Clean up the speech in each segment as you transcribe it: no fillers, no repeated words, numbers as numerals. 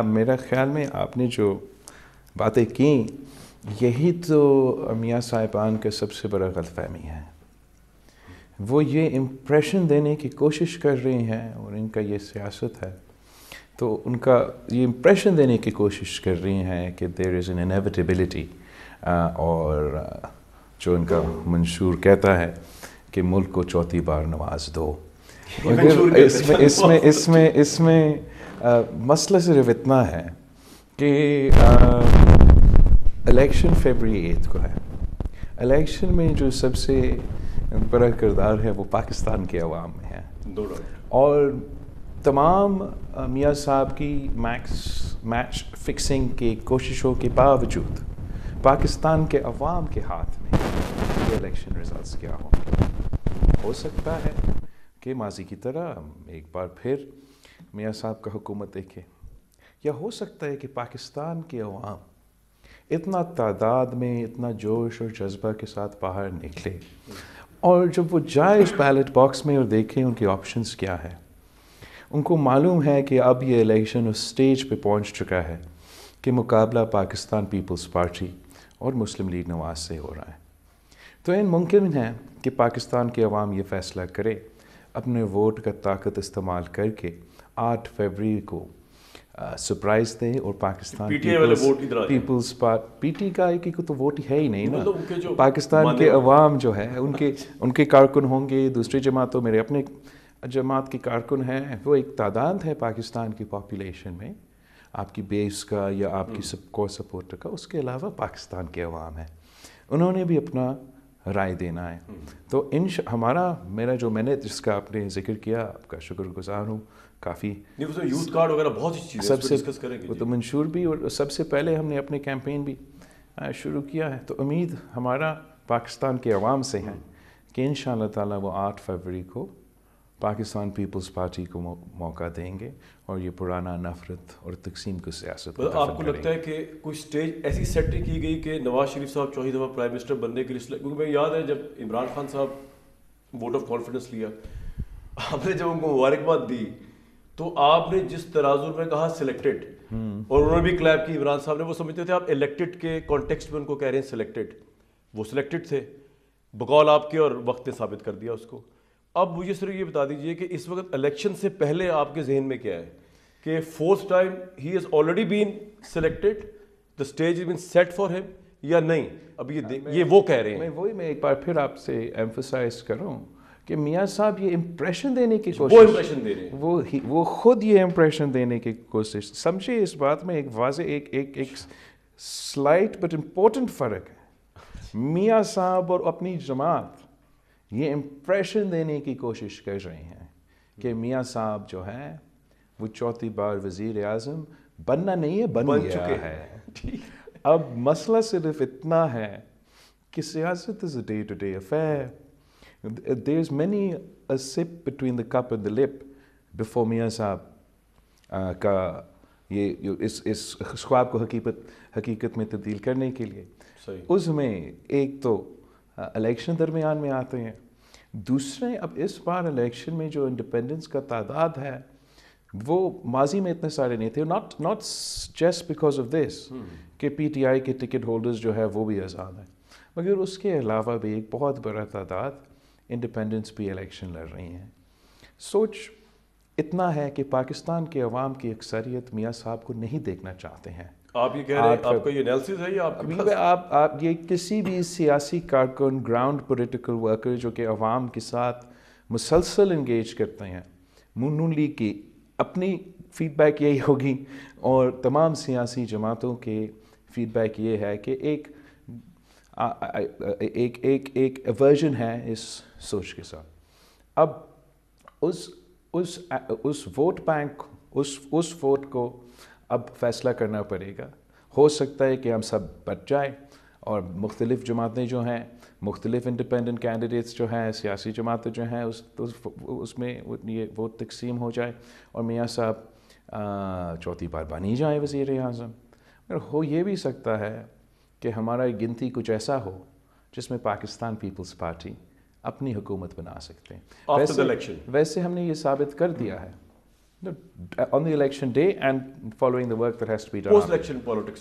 میرا خیال میں آپ نے جو باتیں کی یہی تو میاں صاحبان کا سب سے بڑا غلط فہمی ہے. وہ یہ امپریشن دینے کی کوشش کر رہی ہیں اور ان کا یہ سیاست ہے تو ان کا یہ امپریشن دینے کی کوشش کر رہی ہیں کہ دیر از این انیویٹیبلٹی اور جو ان کا منشور کہتا ہے کہ ملک کو چوتھی بار نواز دو. اس میں مسئلہ صرف اتنا ہے کہ الیکشن فیبری 8 کو ہے. الیکشن میں جو سب سے بڑا کردار ہے وہ پاکستان کے عوام میں ہے اور تمام میاں صاحب کی میچ فکسنگ کی کوششوں کے باوجود پاکستان کے عوام کے ہاتھ میں یہ الیکشن ریزلٹس کیا ہوں گے. ہو سکتا ہے کہ ماضی کی طرح ایک بار پھر میاں صاحب کا حکومت دیکھے یا ہو سکتا ہے کہ پاکستان کے عوام اتنا تعداد میں اتنا جوش اور جذبہ کے ساتھ باہر نکلے اور جب وہ جائے اس بیلٹ باکس میں اور دیکھیں ان کے آپشنز کیا ہے. ان کو معلوم ہے کہ اب یہ الیکشن اس سٹیج پہ پہنچ چکا ہے کہ مقابلہ پاکستان پیپلز پارٹی اور مسلم لیگ نواز سے ہو رہا ہے. تو ممکن ہے کہ پاکستان کے عوام یہ فیصلہ کرے اپنے ووٹ کا طاقت استعمال کر کے 8 فروری کو سرپرائز دے اور پاکستان پیپلز پی ٹی کا ایک تو ووٹ ہے ہی نہیں نا. پاکستان کے عوام جو ہے ان کے کارکن ہوں گے دوسری جماعتوں میرے اپنے جماعت کے کارکن ہیں وہ ایک تعداد ہے پاکستان کی پاپولیشن میں آپ کی بیس کا یا آپ کی کو سپورٹر کا. اس کے علاوہ پاکستان کے عوام ہیں انہوں نے بھی اپنا رائے دینا ہے. تو میرا جو میں نے جس کا آپ نے ذکر کیا آپ کا شکر گزار ہوں کافی. یوتھ کارڈ وغیرہ بہت سی چیزیں سب سے وہ تو منشور بھی اور سب سے پہلے ہم نے اپنے کیمپین بھی شروع کیا ہے. تو امید ہمارا پاکستان کے عوام سے ہے کہ انشاءاللہ تعالیٰ وہ 8 فروری کو پاکستان پیپلز پارٹی کو موقع دیں گے اور یہ پرانا نفرت اور تقسیم کی سیاست کو آپ کو لگتا ہے کہ کوئی سٹیج ایسی سیٹ کی گئی کہ نواز شریف صاحب چوتھی دفعہ پرائم منسٹر بننے کے لیے کیونکہ میں یاد ہے جب عمران خان صاحب ووٹ آف کانفیڈنس لیا آپ نے جب ان کو مبارکباد دی تو آپ نے جس تناظر میں کہا سلیکٹڈ اور انہوں نے بھی کلیپ کی عمران صاحب نے وہ سمجھتے تھے آپ الیکٹڈ کے کانٹیکسٹ میں ان کو کہہ رہے ہیں سلیکٹڈ. وہ سلیکٹڈ تھے بقول آپ کے اور وقت نے ثابت کر دیا اس کو. اب مجھے صرف یہ بتا دیجئے کہ اس وقت الیکشن سے پہلے آپ کے ذہن میں کیا ہے کہ 4th ٹائم ہی has already been selected the stage is been set for ہم یا نہیں. اب یہ وہ کہہ رہے ہیں. میں ایک بار پھر آپ سے ایمفسائز کروں کہ میاں صاحب یہ امپریشن دینے کی کوشش وہ خود یہ امپریشن دینے کی کوشش سمجھے. اس بات میں ایک واضح ایک سلائٹ بٹ امپورٹنٹ فرق ہے. میاں صاحب اور اپنی جماعت یہ امپریشن دینے کی کوشش کر رہے ہیں کہ میاں صاحب جو ہے وہ چوتھی بار وزیر اعظم بننا نہیں ہے بن چکے ہیں. اب مسئلہ صرف اتنا ہے کہ سیاست is a day to day affair. There's many a sip between the cup and the lip before میاں صاحب کا یہ اس خواب کو حقیقت میں تبدیل کرنے کے لیے اس میں ایک تو الیکشن درمیان میں آتے ہیں. دوسرے اب اس بار الیکشن میں جو انڈیپینڈنس کا تعداد ہے وہ ماضی میں اتنے سارے نہیں تھے. not just because of this کہ پی ٹی آئی کے ٹکٹ ہولڈرز جو ہے وہ بھی آزاد ہیں مگر اس کے علاوہ بھی ایک بہت بڑا تعداد انڈیپینڈنس بھی الیکشن لڑ رہی ہیں. سوچ اتنا ہے کہ پاکستان کے عوام کی اکثریت میاں صاحب کو نہیں دیکھنا چاہتے ہیں. آپ یہ کہہ رہے ہیں آپ کا یہ انالیسس ہے یا آپ یہ کسی بھی سیاسی کارکن گراؤنڈ پولیٹیکل ورکر جو کہ عوام کے ساتھ مسلسل انگیج کرتے ہیں نون لیگ کی اپنی فیڈ بیک یہی ہوگی اور تمام سیاسی جماعتوں کے فیڈ بیک یہ ہے کہ ایک ایورژن ہے اس سوچ کے ساتھ. اب اس ووٹ بینک اس ووٹ کو اب فیصلہ کرنا پڑے گا. ہو سکتا ہے کہ ہم سب بچ جائیں اور مختلف جماعتیں جو ہیں مختلف انڈیپینڈنٹ کینڈیڈیٹس جو ہیں سیاسی جماعتیں جو ہیں اس میں یہ ووٹ تقسیم ہو جائے اور میاں صاحب چوتھی بار بن ہی جائیں وزیر اعظم. مگر ہو یہ بھی سکتا ہے کہ ہمارا گنتی کچھ ایسا ہو جس میں پاکستان پیپلز پارٹی اپنی حکومت بنا سکتے ہیں. ویسے ہم نے یہ ثابت کر دیا ہے On the election day and following the work that has to be done. Post-election politics.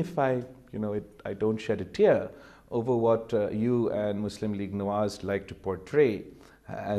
if I don't shed a tear over what you and Muslim League Nawaz like to portray as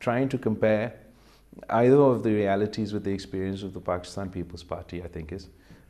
trying to compare either of the realities with the experience of the Pakistan People's Party, I think is